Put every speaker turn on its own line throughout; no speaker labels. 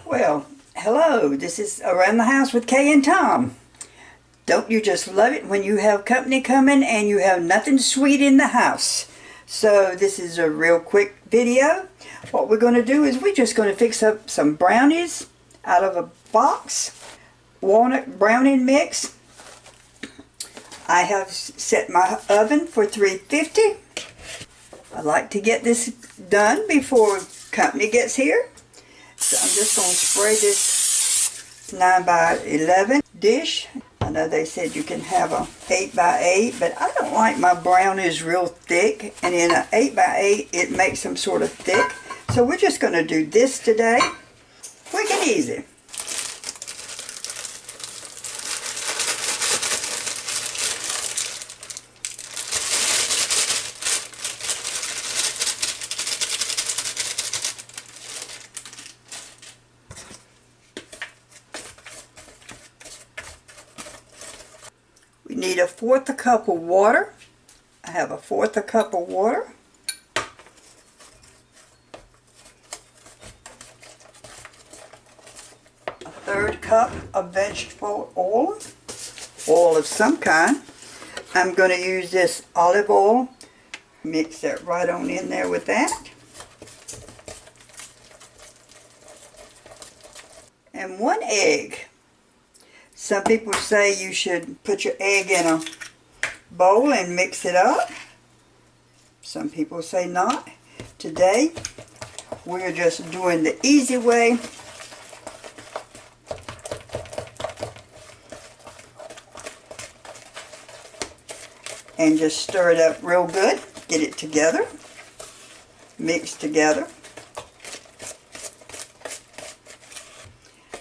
Well, hello, this is Around the House with Kay and Tom. Don't you just love it when you have company coming and you have nothing sweet in the house? So this is a real quick video. What we're going to do is we're just going to fix up some brownies out of a box. Walnut brownie mix. I have set my oven for 350. I like to get this done before company gets here. So I'm just going to spray this 9 by 11 dish. I know they said you can have a 8 by 8, but I don't like my brownies real thick. And in an 8 by 8, it makes them sort of thick. So we're just going to do this today. Quick and easy. We need 1/4 cup of water. I have 1/4 cup of water. A 1/3 cup of vegetable oil. Oil of some kind. I'm going to use this olive oil. Mix that right on in there with that. And 1 egg. Some people say you should put your egg in a bowl and mix it up. Some people say not. Today, we're just doing the easy way. And just stir it up real good. Get it together. Mix together.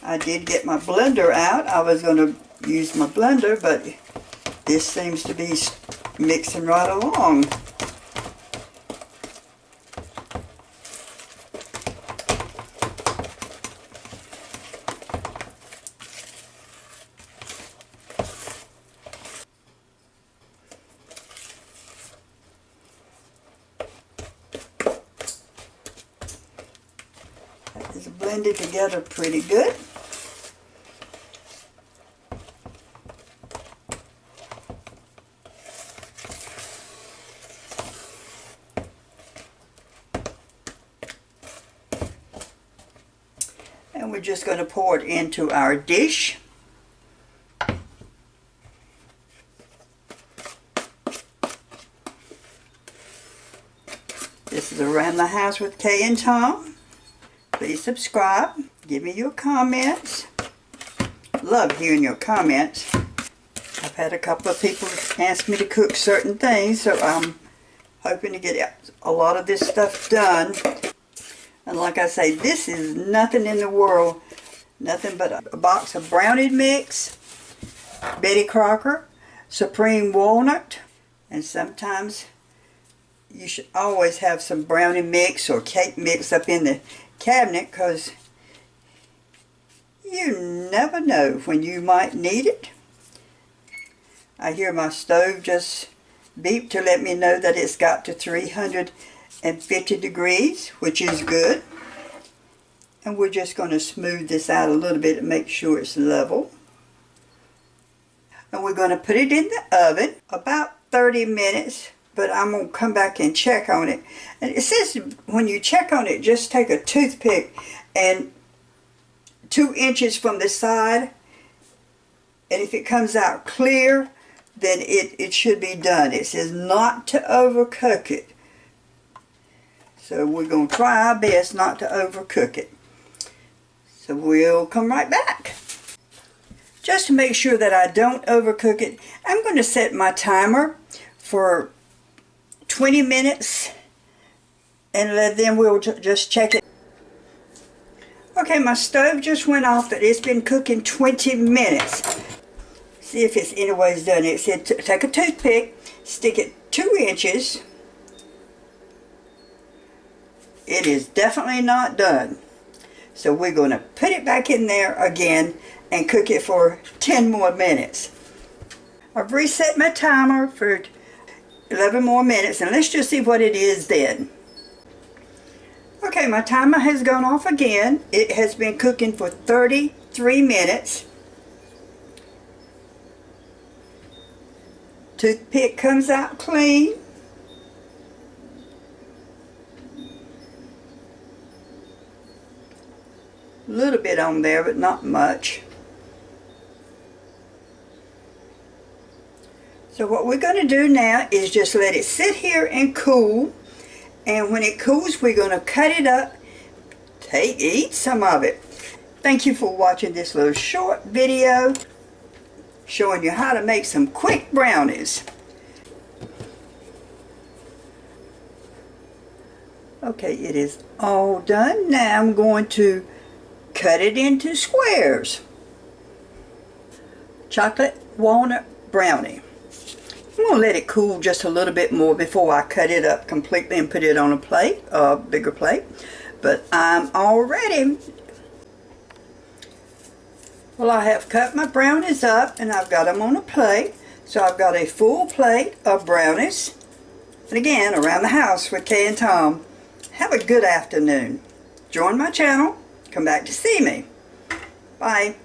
I did get my blender out. I was going to use my blender, but this seems to be mixing right along. It's blended together pretty good. And we're just going to pour it into our dish. This is Around the House with Kay and Tom. Please subscribe. Give me your comments. Love hearing your comments. I've had a couple of people ask me to cook certain things, so I'm hoping to get a lot of this stuff done. And like I say, this is nothing in the world, nothing but a box of brownie mix, Betty Crocker, Supreme Walnut, and sometimes you should always have some brownie mix or cake mix up in the cabinet, because you never know when you might need it. I hear my stove just beep to let me know that it's got to 350 degrees, which is good. And we're just going to smooth this out a little bit and make sure it's level. And we're going to put it in the oven about 30 minutes, but I'm going to come back and check on it. And it says when you check on it, just take a toothpick and 2 inches from the side, and if it comes out clear, then it should be done. It says not to overcook it. So we're going to try our best not to overcook it. So we'll come right back. Just to make sure that I don't overcook it, I'm going to set my timer for 20 minutes, and then we'll just check it. Okay, my stove just went off, but it's been cooking 20 minutes. See if it's anyways done. It said take a toothpick, stick it 2 inches. It is definitely not done. So we're going to put it back in there again and cook it for 10 more minutes. I've reset my timer for 11 more minutes, and let's just see what it is then. Okay, my timer has gone off again. It has been cooking for 33 minutes. Toothpick comes out clean. A little bit on there, but not much. So what we're going to do now is just let it sit here and cool. And when it cools, we're going to cut it up, eat some of it. Thank you for watching this little short video showing you how to make some quick brownies. Okay, it is all done. Now I'm going to cut it into squares. Chocolate walnut brownie. I'm going to let it cool just a little bit more before I cut it up completely and put it on a plate, a bigger plate. But I'm all ready. Well, I have cut my brownies up and I've got them on a plate. So I've got a full plate of brownies. And again, around the house with Kay and Tom. Have a good afternoon. Join my channel. Come back to see me. Bye.